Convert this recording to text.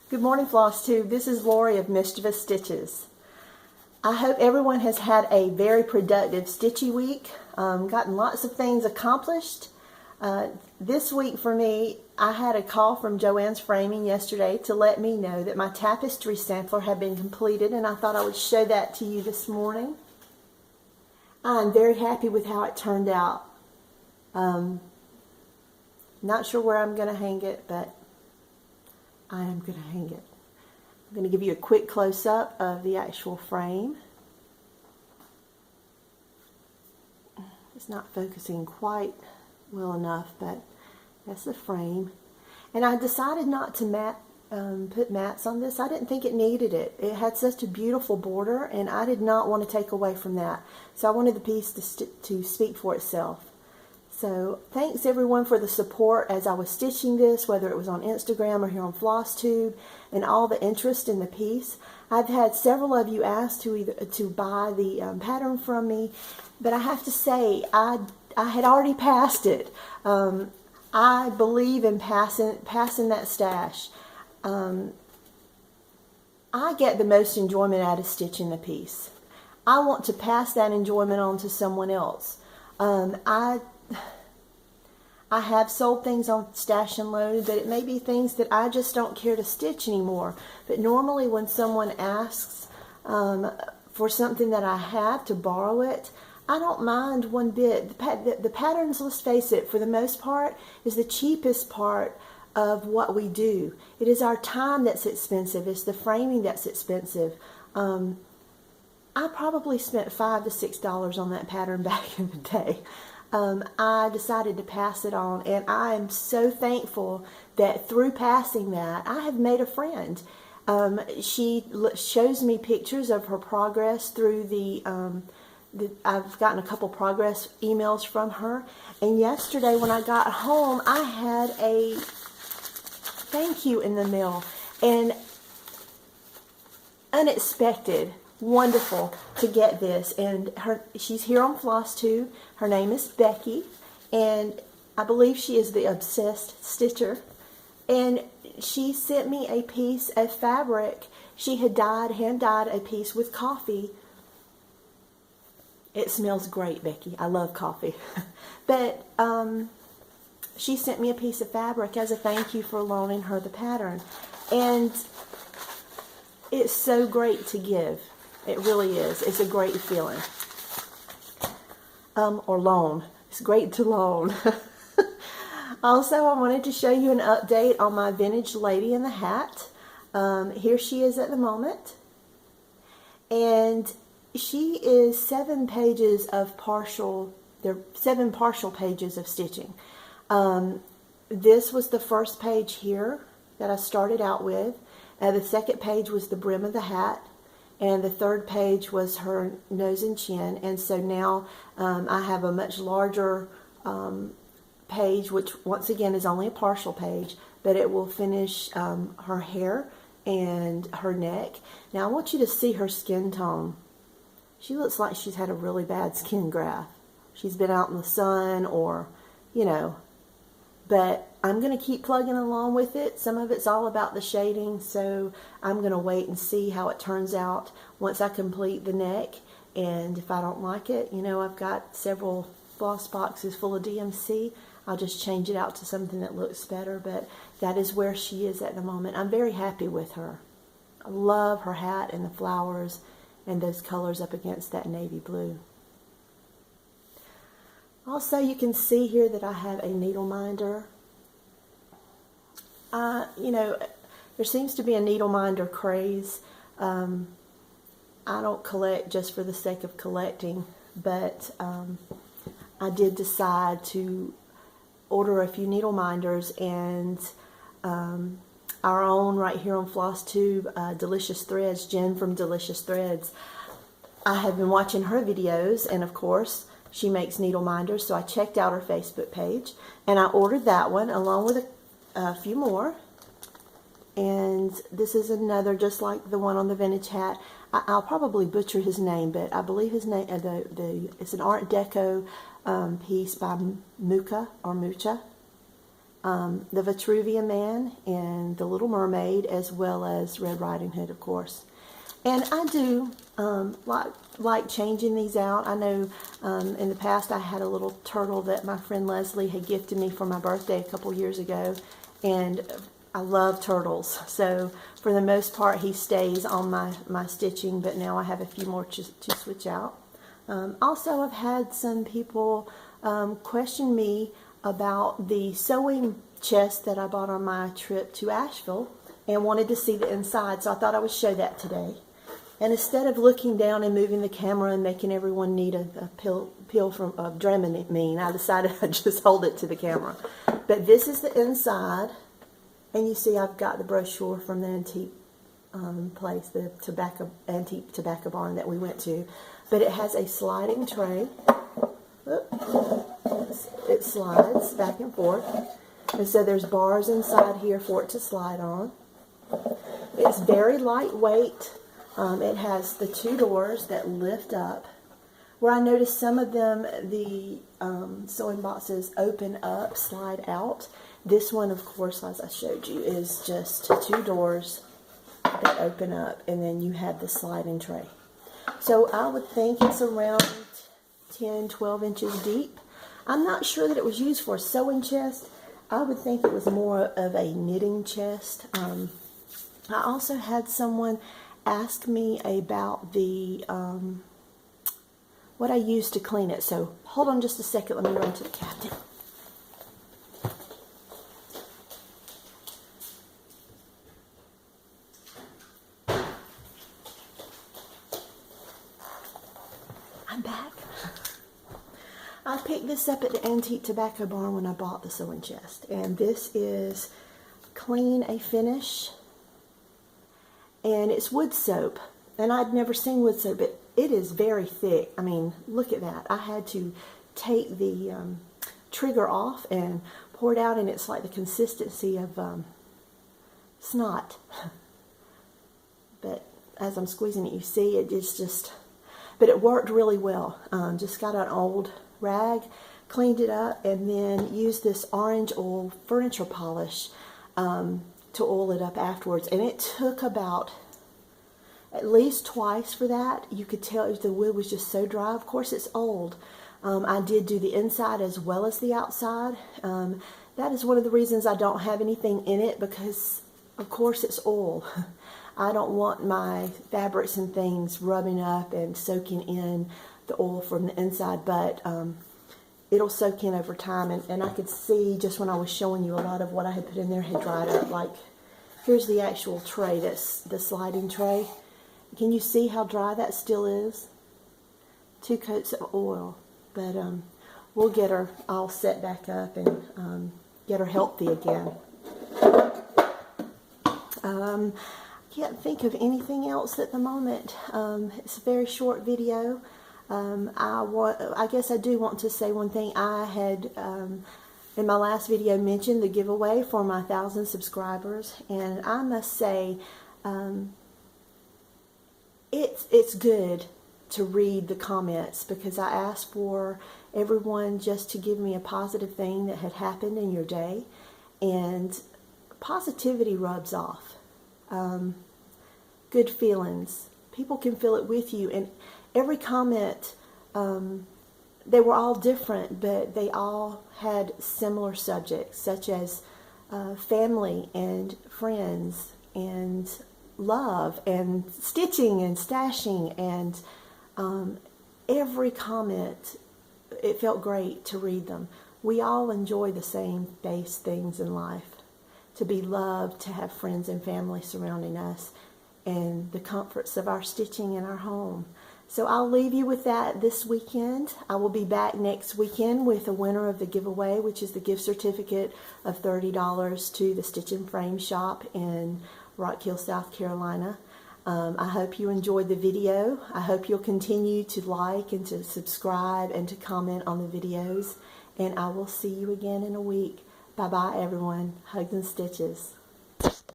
Good morning, Flosstube. This is Lori of Mischievous Stitches. I hope everyone has had a very productive stitchy week, gotten lots of things accomplished. This week for me, I had a call from Joanne's Framing yesterday to let me know that my Tapestry Sampler had been completed, and I thought I would show that to you this morning. I'm very happy with how it turned out. Not sure where I'm going to hang it, but I am going to hang it. I'm going to give you a quick close-up of the actual frame. It's not focusing quite well enough, but that's the frame. And I decided not to put mats on this. I didn't think it needed it. It had such a beautiful border, and I did not want to take away from that. So I wanted the piece to speak for itself. So thanks everyone for the support as I was stitching this, whether it was on Instagram or here on Flosstube, and all the interest in the piece. I've had several of you ask to buy the pattern from me, but I have to say I had already passed it. I believe in passing that stash. I get the most enjoyment out of stitching the piece. I want to pass that enjoyment on to someone else. I have sold things on Stash and Load, but it may be things that I just don't care to stitch anymore. But normally when someone asks for something that I have to borrow it, I don't mind one bit. The patterns, let's face it, for the most part, is the cheapest part of what we do. It is our time that's expensive. It's the framing that's expensive. I probably spent $5 to $6 on that pattern back in the day. I decided to pass it on, and I am so thankful that through passing that, I have made a friend. She shows me pictures of her progress through I've gotten a couple progress emails from her, and yesterday when I got home, I had a thank you in the mail, and unexpected. Wonderful to get this, and she's here on Flosstube. Her name is Becky, and I believe she is the Obsessed Stitcher, and she sent me a piece of fabric. She had hand dyed a piece with coffee. It smells great, Becky. I love coffee. But she sent me a piece of fabric as a thank you for loaning her the pattern, and it's so great to give. It really is. It's a great feeling. Or loan. It's great to loan. Also, I wanted to show you an update on my vintage lady in the hat. Here she is at the moment. And she is 7 pages of partial, there are 7 partial pages of stitching. This was the first page here that I started out with. The second page was the brim of the hat. And the third page was her nose and chin. And so now I have a much larger page, which once again is only a partial page, but it will finish her hair and her neck. Now I want you to see her skin tone. She looks like she's had a really bad skin graft. She's been out in the sun, or, you know, but I'm going to keep plugging along with it. Some of it's all about the shading, so I'm going to wait and see how it turns out once I complete the neck. And if I don't like it, you know, I've got several floss boxes full of DMC. I'll just change it out to something that looks better, but that is where she is at the moment. I'm very happy with her. I love her hat and the flowers and those colors up against that navy blue. Also, you can see here that I have a needle minder. You know, there seems to be a needle minder craze. I don't collect just for the sake of collecting, but I did decide to order a few needle minders, and our own right here on Flosstube, Delicious Threads, Jen from Delicious Threads. I have been watching her videos, and of course, she makes needle minders, so I checked out her Facebook page, and I ordered that one along with a few more. And this is another just like the one on the vintage hat. I'll probably butcher his name, but I believe his name, it's an Art Deco piece by Mucha, the Vitruvian Man, and and The Little Mermaid, as well as Red Riding Hood, of course. And I do like changing these out. I know in the past I had a little turtle that my friend Leslie had gifted me for my birthday a couple years ago, and I love turtles. So for the most part he stays on my stitching, but now I have a few more to switch out. Also, I've had some people question me about the sewing chest that I bought on my trip to Asheville and wanted to see the inside, so I thought I would show that today. And instead of looking down and moving the camera and making everyone need a pill from Dramamine, I decided I'd just hold it to the camera. But this is the inside, and you see I've got the brochure from the antique place, the antique tobacco barn that we went to. But it has a sliding tray. It slides back and forth. And so there's bars inside here for it to slide on. It's very lightweight. It has the two doors that lift up. Where I noticed some of them, the sewing boxes open up, slide out. This one, of course, as I showed you, is just two doors that open up, and then you have the sliding tray. So I would think it's around 10, 12 inches deep. I'm not sure that it was used for a sewing chest. I would think it was more of a knitting chest. I also had someone ask me about the what I used to clean it. So hold on just a second. Let me run to the cabinet. I'm back. I picked this up at the antique tobacco barn when I bought the sewing chest, and this is Clean a Finish. And it's wood soap, and I'd never seen wood soap, but it is very thick. I mean, look at that. I had to take the trigger off and pour it out, and it's like the consistency of snot. But as I'm squeezing it, you see it's just, but it worked really well. Just got an old rag, cleaned it up, and then used this orange oil furniture polish to oil it up afterwards. And it took about at least twice for that. You could tell the wood was just so dry. Of course, it's old. I did do the inside as well as the outside. That is one of the reasons I don't have anything in it, because of course it's oil. I don't want my fabrics and things rubbing up and soaking in the oil from the inside, but it'll soak in over time. And I could see just when I was showing you a lot of what I had put in there had dried up. Like, here's the actual tray, that's the sliding tray. Can you see how dry that still is? 2 coats of oil. But we'll get her all set back up and get her healthy again. Can't think of anything else at the moment. It's a very short video. I guess I do want to say one thing. I had in my last video mentioned the giveaway for my 1,000 subscribers, and I must say it's good to read the comments, because I asked for everyone just to give me a positive thing that had happened in your day, and positivity rubs off. Good feelings. People can feel it with you, and every comment, they were all different, but they all had similar subjects, such as family and friends and love and stitching and stashing, and every comment, it felt great to read them. We all enjoy the same base things in life: to be loved, to have friends and family surrounding us, and the comforts of our stitching in our home. So I'll leave you with that this weekend. I will be back next weekend with the winner of the giveaway, which is the gift certificate of $30 to the Stitch and Frame shop in Rock Hill, South Carolina. I hope you enjoyed the video. I hope you'll continue to like and to subscribe and to comment on the videos. And I will see you again in a week. Bye-bye, everyone. Hugs and stitches.